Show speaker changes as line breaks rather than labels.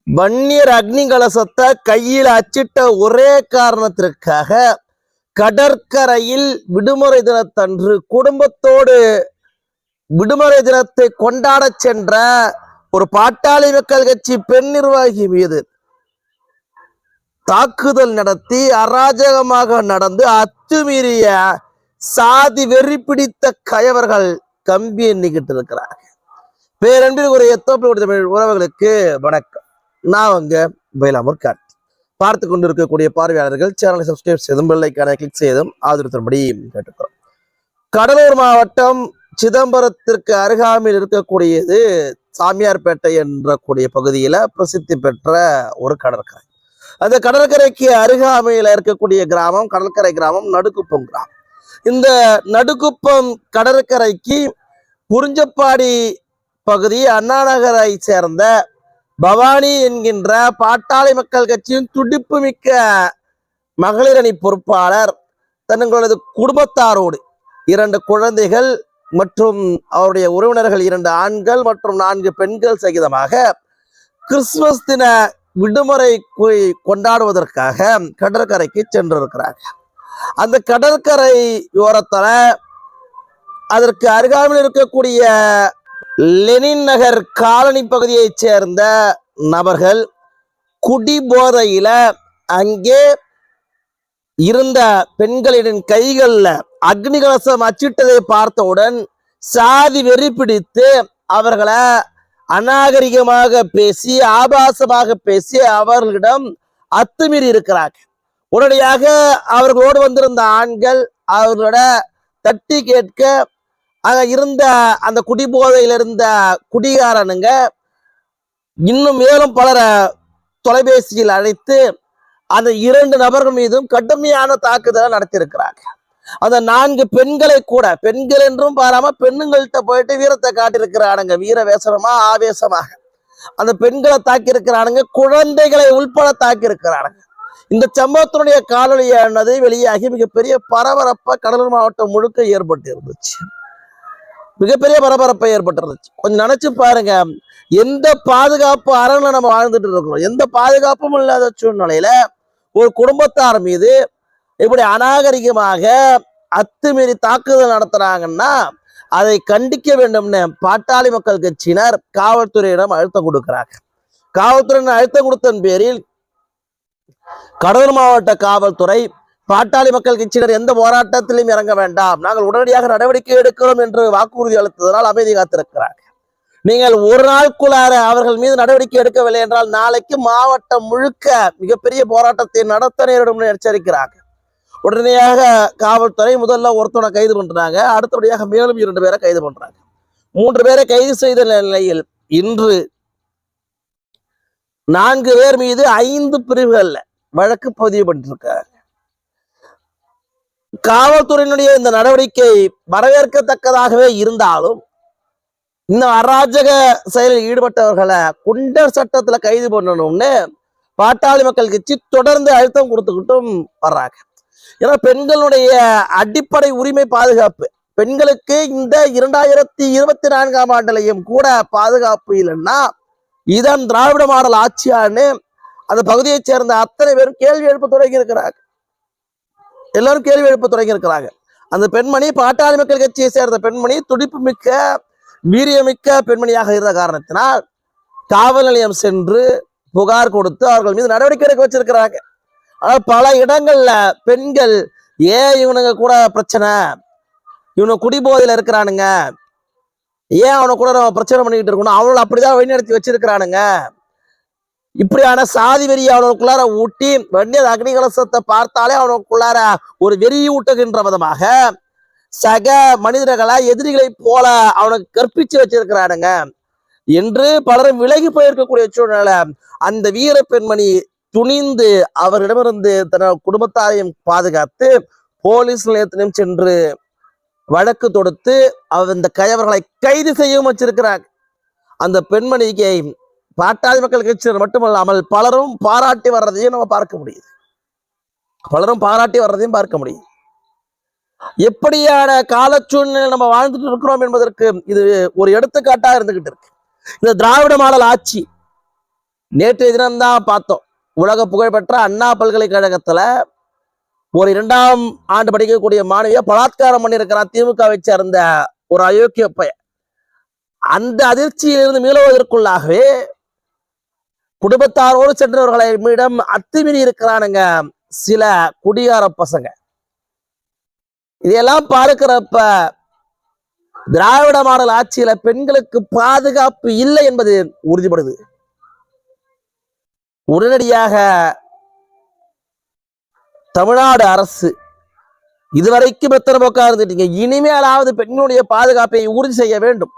வன்னியர் அக்னி கலசத்தை கையில் அச்சிட்ட ஒரே காரணத்திற்காக கடற்கரையில் விடுமுறை தினத்தன்று குடும்பத்தோடு விடுமுறை தினத்தை கொண்டாட சென்ற ஒரு பாட்டாளி மக்கள் கட்சி பெண் நிர்வாகி மீது தாக்குதல் நடத்தி அராஜகமாக நடந்து அத்துமீறிய சாதி வெறி பிடித்த கயவர்கள் கம்பி எண்ணிக்கிட்டு இருக்கிறார். பேரன்பில் ஒரு தமிழ் உறவுகளுக்கு வணக்கம். நான் அங்க வேளாமூர் கார்த்தி. பார்த்து கொண்டிருக்கக்கூடிய பார்வையாளர்கள் சேனலை சப்ஸ்கிரைப் செய்தும் பெல்லைக்கான கிளிக் செய்தும் ஆதரவு தரும்படி கேட்டுக்கிறோம். கடலூர் மாவட்டம் சிதம்பரத்திற்கு அருகாமையில் இருக்கக்கூடியது சாமியார்பேட்டை என்ற கூடிய பகுதியில பிரசித்தி பெற்ற ஒரு கடற்கரை. அந்த கடற்கரைக்கு அருகாமையில இருக்கக்கூடிய கிராமம் கடற்கரை கிராமம் நடுக்குப்பம் கிராமம். இந்த நடுக்குப்பம் கடற்கரைக்கு குறிஞ்சப்பாடி பகுதி அண்ணா நகரை சேர்ந்த பவானி என்கின்ற பாட்டாளி மக்கள் கட்சியின் துடிப்பு மிக்க மகளிர் அணி பொறுப்பாளர் தங்களது குடும்பத்தாரோடு 2 குழந்தைகள் மற்றும் அவருடைய உறவினர்கள் 2 ஆண்கள் மற்றும் 4 பெண்கள் சகிதமாக கிறிஸ்துமஸ் தின விடுமுறை கொண்டாடுவதற்காக கடற்கரைக்கு சென்றிருக்கிறாங்க. அந்த கடற்கரை ஓரத்துல அதற்கு அருகாமையில் இருக்கக்கூடிய லெனின் நகர் காலனி பகுதியைச் சேர்ந்த நபர்கள் குடிபோதையில அங்கே இருந்த பெண்களின் கைகள்ல அக்னி கலசம் அச்சிட்டதை பார்த்தவுடன் சாதி வெறி பிடித்து அவர்களை அநாகரிகமாக பேசி ஆபாசமாக பேசி அவர்களிடம் அத்துமீறி இருக்கிறார்கள். உடனடியாக அவர்களோடு வந்திருந்த ஆண்கள் அவர்களோட தட்டி கேட்க அங்க இருந்த அந்த குடிபோதையில் இருந்த குடிகாரனுங்க இன்னும் மேலும் பலரை தொலைபேசியில் அழைத்து அந்த 2 நபர்கள் மீதும் கடுமையான தாக்குதலை நடத்தியிருக்கிறாங்க. அந்த 4 பெண்களை கூட பெண்கள் என்றும் பாராம பெண்ணுங்கள்கிட்ட போயிட்டு வீரத்தை காட்டியிருக்கிறானுங்க. வீர வேசனமா ஆவேசமாக அந்த பெண்களை தாக்கி இருக்கிறானுங்க. குழந்தைகளை உள்பட தாக்கி இருக்கிறானுங்க. இந்த சம்பவத்தினுடைய காணொலியானது வெளியாகி மிகப்பெரிய பரபரப்பை கடலூர் மாவட்டம் முழுக்க ஏற்பட்டு இருந்துச்சு. மிகப்பெரிய பரபரப்பை ஏற்பட்டிருந்துச்சு. கொஞ்சம் நினைச்சு பாருங்க, எந்த பாதுகாப்பு அரணை நம்ம வாழ்ந்துட்டு இருக்கிறோம். எந்த பாதுகாப்பும் இல்லாத சூழ்நிலையில ஒரு குடும்பத்தார் மீது இப்படி அநாகரிகமாக அத்துமீறி தாக்குதல் நடத்துறாங்கன்னா அதை கண்டிக்க வேண்டும்னு பாட்டாளி மக்கள் கட்சியினர் காவல்துறையிடம் அழுத்தம் கொடுக்கிறாங்க. காவல்துறையினர் அழுத்தம் கொடுத்தன் பேரில் கடலூர் மாவட்ட காவல்துறை பாட்டாளி மக்கள் கட்சியினர் எந்த போராட்டத்திலும் இறங்க வேண்டாம், நாங்கள் உடனடியாக நடவடிக்கை எடுக்கிறோம் என்று வாக்குறுதி அளித்ததனால் அமைதி காத்திருக்கிறார்கள். நீங்கள் ஒரு நாளுக்குள்ளார அவர்கள் மீது நடவடிக்கை எடுக்கவில்லை என்றால் நாளைக்கு மாவட்டம் முழுக்க மிகப்பெரிய போராட்டத்தை நடத்த நேரிடும் எச்சரிக்கிறாங்க. உடனடியாக காவல்துறை முதல்ல ஒருத்தனை கைது பண்றாங்க. அடுத்தபடியாக மேலும் 2 பேரை கைது பண்றாங்க. 3 பேரை கைது செய்த நிலையில் இன்று 4 பேர் மீது 5 பிரிவுகள்ல வழக்கு பதிவு பண்ணிருக்காங்க. காவல்துறையினுடைய இந்த நடவடிக்கை வரவேற்கத்தக்கதாகவே இருந்தாலும் இந்த அராஜக செயலில் ஈடுபட்டவர்களை குண்டர் சட்டத்துல கைது பண்ணணும்னு பாட்டாளி மக்கள் கட்சி தொடர்ந்து அழுத்தம் கொடுத்துக்கிட்டும் வர்றாங்க. ஏன்னா பெண்களுடைய அடிப்படை உரிமை பாதுகாப்பு, பெண்களுக்கு இந்த 2024ஆம் ஆண்டிலையும் கூட பாதுகாப்பு இல்லைன்னா இதன் திராவிட மாடல் ஆட்சியான்னு அந்த பகுதியைச் சேர்ந்த அத்தனை பேரும் கேள்வி எழுப்ப தொடங்கி இருக்கிறாங்க. எல்லாரும் கேள்வி எழுப்ப தொடங்கி இருக்கிறாங்க. அந்த பெண்மணி பாட்டாளி மக்கள் கட்சியை சேர்ந்த பெண்மணி துடிப்பு மிக்க வீரியமிக்க பெண்மணியாக இருந்த காரணத்தினால் காவல் நிலையம் சென்று புகார் கொடுத்து அவர்கள் மீது நடவடிக்கை எடுக்க வச்சிருக்கிறாங்க. ஆனால் பல இடங்கள்ல பெண்கள் இவனுங்க கூட பிரச்சனை, இவனை குடிபோதையில இருக்கிறானுங்க, அவனை கூட நம்ம பிரச்சனை பண்ணிக்கிட்டு இருக்கணும், அவங்களை அப்படிதான் வழிநடத்தி வச்சிருக்கிறானுங்க, இப்படியான சாதி வெறி அவனுக்குள்ளார ஊட்டி வன்னியர் அக்னி கலசத்தை பார்த்தாலே அவனுக்குள்ளார ஒரு வெறியூட்டுகின்ற விதமாக சக மனிதர்களை எதிரிகளை போல அவனுக்கு கற்பிச்சு வச்சிருக்கிறானுங்க என்று பலரும் விலகி போயிருக்கக்கூடிய சூழ்நிலை அந்த வீர பெண்மணி துணிந்து அவரிடமிருந்து தன் குடும்பத்தாரையும் பாதுகாத்து போலீஸ் நிலையத்திலும் சென்று வழக்கு தொடுத்து இந்த கயவர்களை கைது செய்யவும் வச்சிருக்கிறாங்க. அந்த பெண்மணிக்கு பாட்டாளி மக்கள் கட்சியினர் மட்டுமல்லாமல் பலரும் பாராட்டி வர்றதையும் நம்ம பார்க்க முடியுது. எப்படியான கால சூழ்நிலை நம்ம வாழ்ந்துட்டு இருக்கிறோம் என்பதற்கு இது ஒரு எடுத்துக்காட்டா இருந்துகிட்டு இருக்கு. இந்த திராவிட மாடல் ஆட்சி நேற்றைய தினம்தான் பார்த்தோம், உலக புகழ்பெற்ற அண்ணா பல்கலைக்கழகத்துல ஒரு 2ஆம் ஆண்டு படிக்கக்கூடிய மாணவியை பலாத்காரம் பண்ணியிருக்கிறான் திமுகவை சேர்ந்த ஒரு அயோக்கிய பையன். அந்த அதிர்ச்சியிலிருந்து மீளுவதற்குள்ளாகவே குடும்பத்தாரோடு சென்றவர்களை மீடம் அத்துமீறி இருக்கிறானுங்க சில குடிகார பசங்க. இதையெல்லாம் பார்க்கிறப்ப திராவிட மாடல் ஆட்சியில பெண்களுக்கு பாதுகாப்பு இல்லை என்பது உறுதிப்படுது. உடனடியாக தமிழ்நாடு அரசு, இதுவரைக்கும் எத்தனை பக்கம் இருந்துட்டீங்க, இனிமேலாவது பெண்களுடைய பாதுகாப்பை உறுதி செய்ய வேண்டும்.